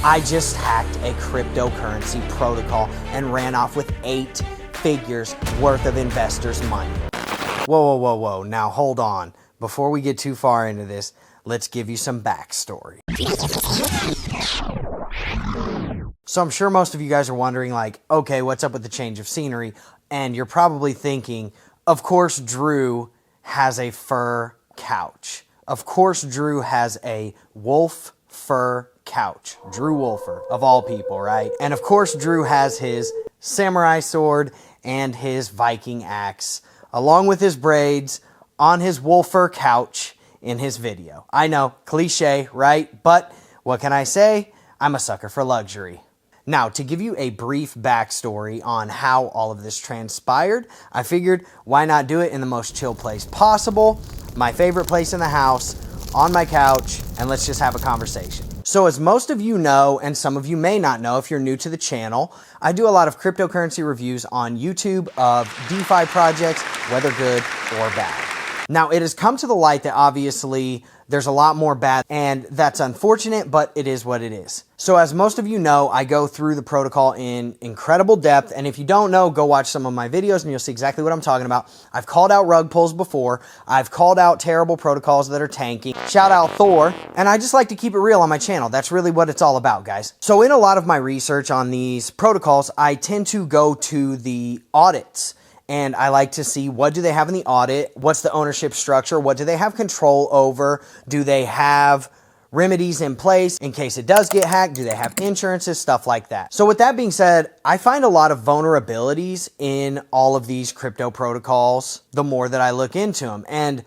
I just hacked a cryptocurrency protocol and ran off with 8 figures worth of investors' money. Whoa. Now hold on. Before we get too far into this, let's give you some backstory. So I'm sure most of you guys are wondering, like, okay, what's up with the change of scenery? And you're probably thinking, of course Drew has a fur couch. Of course Drew has a wolf fur couch. Drew Wolfer, of all people, right? And of course Drew has his samurai sword and his Viking axe, along with his braids, on his wolf fur couch in his video. I know, cliche, right? But what can I say? I'm a sucker for luxury. Now, to give you a brief backstory on how all of this transpired, I figured why not do it in the most chill place possible, my favorite place in the house, on my couch, and let's just have a conversation. So as most of you know, and some of you may not know if you're new to the channel, I do a lot of cryptocurrency reviews on YouTube of DeFi projects, whether good or bad. Now, it has come to the light that obviously there's a lot more bad, and that's unfortunate, but it is what it is. So as most of you know, I go through the protocol in incredible depth, and if you don't know, go watch some of my videos and you'll see exactly what I'm talking about. I've called out rug pulls before. I've called out terrible protocols that are tanking. Shout out Thor. And I just like to keep it real on my channel. That's really what it's all about, guys. So in a lot of my research on these protocols, I tend to go to the audits. And I like to see, what do they have in the audit? What's the ownership structure? What do they have control over? Do they have remedies in place in case it does get hacked? Do they have insurances? Stuff like that. So with that being said, I find a lot of vulnerabilities in all of these crypto protocols the more that I look into them. And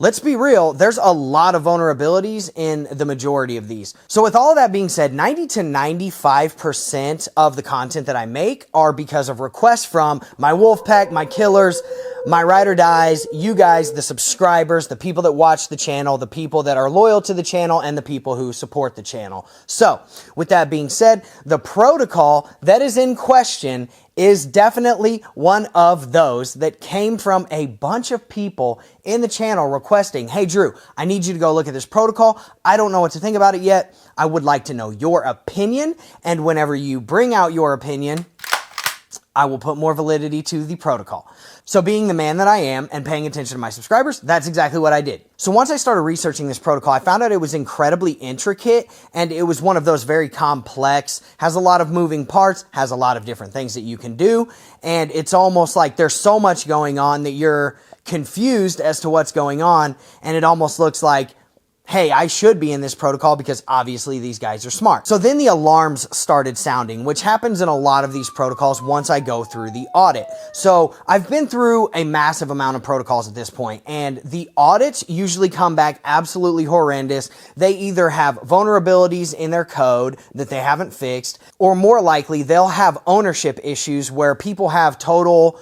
let's be real, there's a lot of vulnerabilities in the majority of these. So with all of that being said, 90 to 95% of the content that I make are because of requests from my wolf pack, my killers, my ride or dies, you guys, the subscribers, the people that watch the channel, the people that are loyal to the channel, and the people who support the channel. So with that being said, the protocol that is in question is definitely one of those that came from a bunch of people in the channel requesting, hey Drew, I need you to go look at this protocol. I don't know what to think about it yet. I would like to know your opinion. And whenever you bring out your opinion, I will put more validity to the protocol. So being the man that I am and paying attention to my subscribers, that's exactly what I did. So once I started researching this protocol, I found out it was incredibly intricate, and it was one of those very complex, has a lot of moving parts, has a lot of different things that you can do. And it's almost like there's so much going on that you're confused as to what's going on. And it almost looks like, hey, I should be in this protocol because obviously these guys are smart. So then the alarms started sounding, which happens in a lot of these protocols once I go through the audit. So I've been through a massive amount of protocols at this point, and the audits usually come back absolutely horrendous. They either have vulnerabilities in their code that they haven't fixed, or more likely they'll have ownership issues where people have total,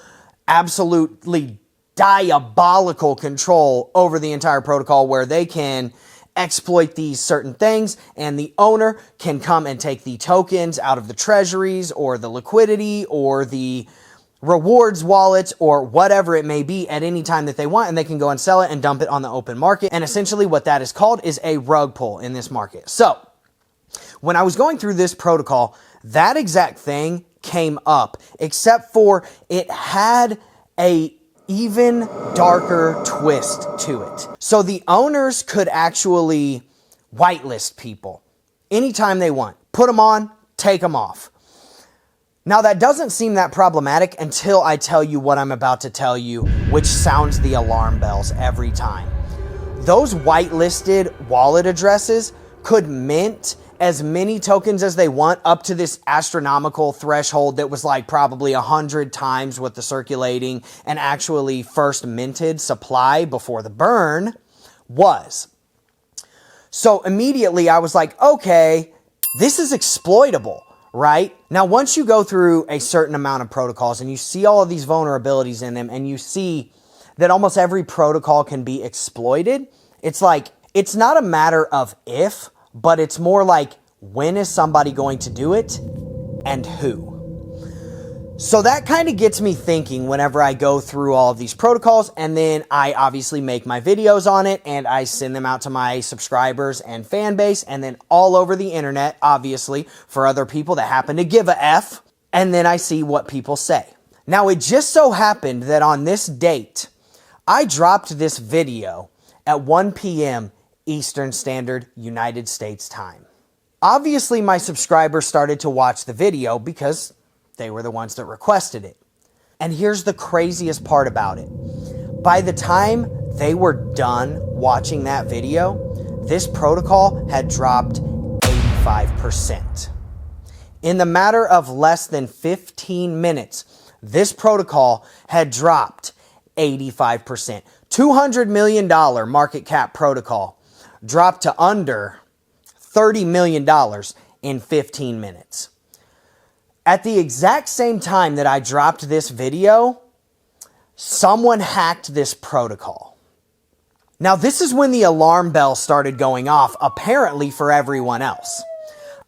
absolutely diabolical control over the entire protocol, where they can exploit these certain things, and the owner can come and take the tokens out of the treasuries or the liquidity or the rewards wallets or whatever it may be at any time that they want, and they can go and sell it and dump it on the open market. And essentially what that is called is a rug pull in this market. So when I was going through this protocol, that exact thing came up, except for it had a even darker twist to it. So the owners could actually whitelist people anytime they want. Put them on, take them off. Now that doesn't seem that problematic until I tell you what I'm about to tell you, which sounds the alarm bells every time. Those whitelisted wallet addresses could mint as many tokens as they want, up to this astronomical threshold that was like probably 100 times what the circulating and actually first minted supply before the burn was. So immediately I was like, okay, this is exploitable, right? Now, once you go through a certain amount of protocols and you see all of these vulnerabilities in them, and you see that almost every protocol can be exploited, it's like, it's not a matter of if, but it's more like, when is somebody going to do it and who? So that kind of gets me thinking whenever I go through all of these protocols, and then I obviously make my videos on it and I send them out to my subscribers and fan base and then all over the internet, obviously, for other people that happen to give a F, and then I see what people say. Now, it just so happened that on this date, I dropped this video at 1 p.m. Eastern Standard United States time. Obviously, my subscribers started to watch the video because they were the ones that requested it. And here's the craziest part about it. By the time they were done watching that video, this protocol had dropped 85%. In the matter of less than 15 minutes, this protocol had dropped 85%. $200 million market cap protocol dropped to under $30 million in 15 minutes. At the exact same time that I dropped this video, someone hacked this protocol. Now, this is when the alarm bell started going off, apparently for everyone else.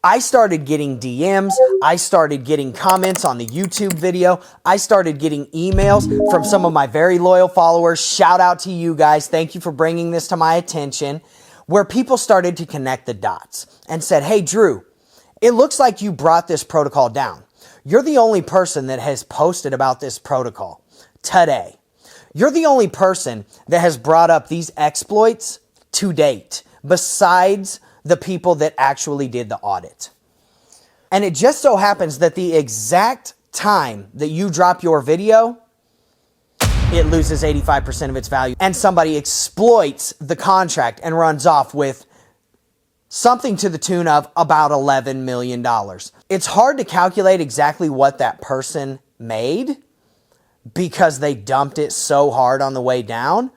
I started getting DMs, I started getting comments on the YouTube video, I started getting emails from some of my very loyal followers. Shout out to you guys, thank you for bringing this to my attention, where people started to connect the dots and said, hey Drew, it looks like you brought this protocol down. You're the only person that has posted about this protocol today. You're the only person that has brought up these exploits to date, besides the people that actually did the audit. And it just so happens that the exact time that you drop your video, it loses 85% of its value and somebody exploits the contract and runs off with something to the tune of about $11 million. It's hard to calculate exactly what that person made because they dumped it so hard on the way down,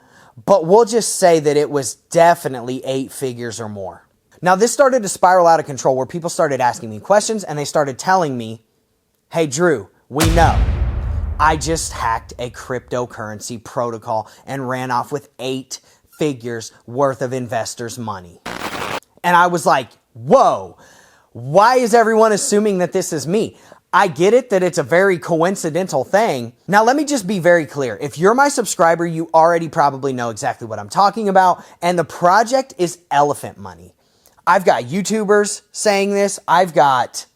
but we'll just say that it was definitely 8 figures or more. Now, this started to spiral out of control where people started asking me questions and they started telling me, hey Drew, we know I just hacked a cryptocurrency protocol and ran off with 8 figures worth of investors' money. And I was like, whoa, why is everyone assuming that this is me? I get it that it's a very coincidental thing. Now, let me just be very clear. If you're my subscriber, you already probably know exactly what I'm talking about. And the project is elephant money. I've got YouTubers saying this. I've got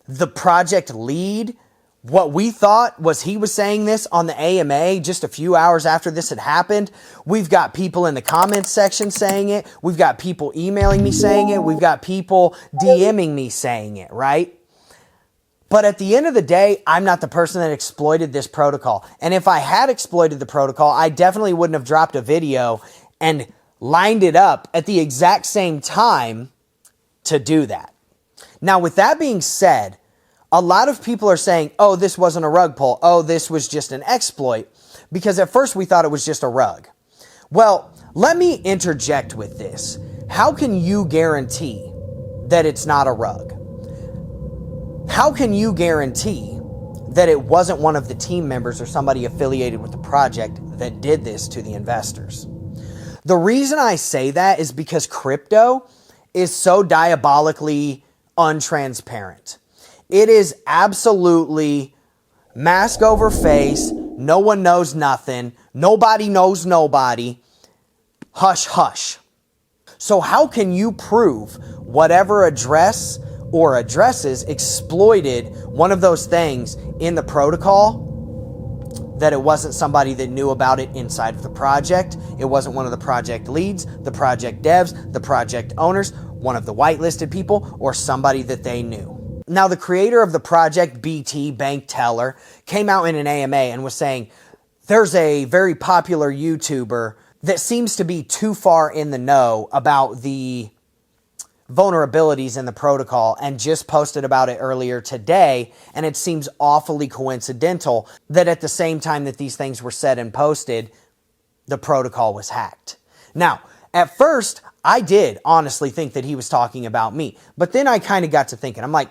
the project lead. What we thought was he was saying this on the AMA just a few hours after this had happened. We've got people in the comments section saying it. We've got people emailing me saying it. We've got people DMing me saying it, right? But at the end of the day, I'm not the person that exploited this protocol. And if I had exploited the protocol, I definitely wouldn't have dropped a video and lined it up at the exact same time to do that. Now, with that being said, a lot of people are saying, oh, this wasn't a rug pull. Oh, this was just an exploit. Because at first we thought it was just a rug. Well, let me interject with this. How can you guarantee that it's not a rug? How can you guarantee that it wasn't one of the team members or somebody affiliated with the project that did this to the investors? The reason I say that is because crypto is so diabolically untransparent. It is absolutely mask over face. No one knows nothing. Nobody knows nobody. Hush, hush. So how can you prove whatever address or addresses exploited one of those things in the protocol that it wasn't somebody that knew about it inside of the project? It wasn't one of the project leads, the project devs, the project owners, one of the whitelisted people, or somebody that they knew. Now, the creator of the project, BT, Bank Teller, came out in an AMA and was saying, there's a very popular YouTuber that seems to be too far in the know about the vulnerabilities in the protocol and just posted about it earlier today. And it seems awfully coincidental that at the same time that these things were said and posted, the protocol was hacked. Now, at first, I did honestly think that he was talking about me. But then I kind of got to thinking, I'm like,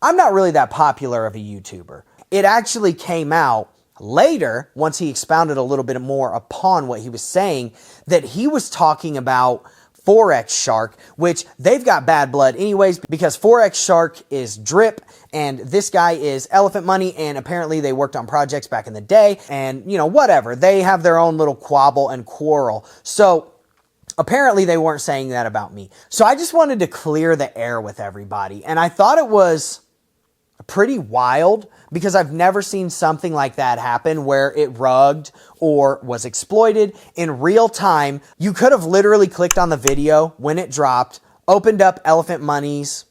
I'm not really that popular of a YouTuber. It actually came out later, once he expounded a little bit more upon what he was saying, that he was talking about Forex Shark, which they've got bad blood anyways because Forex Shark is drip and this guy is Elephant Money, and apparently they worked on projects back in the day, and you know, whatever. They have their own little quabble and quarrel. So apparently they weren't saying that about me. So I just wanted to clear the air with everybody, and I thought it was pretty wild because I've never seen something like that happen where it rugged or was exploited in real time. You could have literally clicked on the video when it dropped, opened up Elephant Money's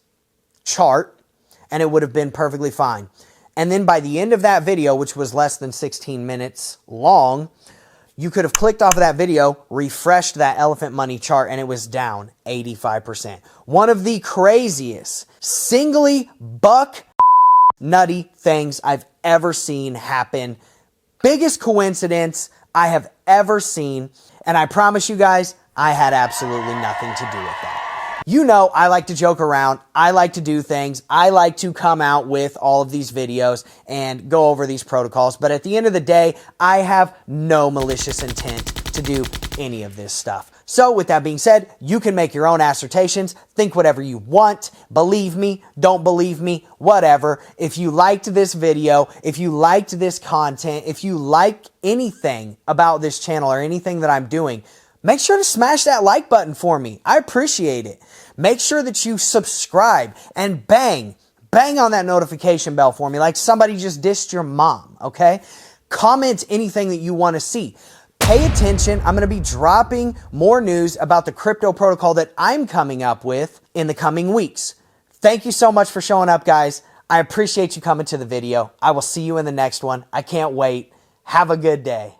chart, and it would have been perfectly fine. And then by the end of that video, which was less than 16 minutes long, you could have clicked off of that video, refreshed that Elephant Money chart, and it was down 85%. One of the craziest, singly buck nutty things I've ever seen happen. Biggest coincidence I have ever seen. And I promise you guys, I had absolutely nothing to do with that. You know, I like to joke around. I like to do things. I like to come out with all of these videos and go over these protocols. But at the end of the day, I have no malicious intent to do any of this stuff. So with that being said, you can make your own assertions, think whatever you want, believe me, don't believe me, whatever. If you liked this video, if you liked this content, if you like anything about this channel or anything that I'm doing, make sure to smash that like button for me. I appreciate it. Make sure that you subscribe and bang on that notification bell for me like somebody just dissed your mom, okay? Comment anything that you want to see. Pay attention. I'm going to be dropping more news about the crypto protocol that I'm coming up with in the coming weeks. Thank you so much for showing up, guys. I appreciate you coming to the video. I will see you in the next one. I can't wait. Have a good day.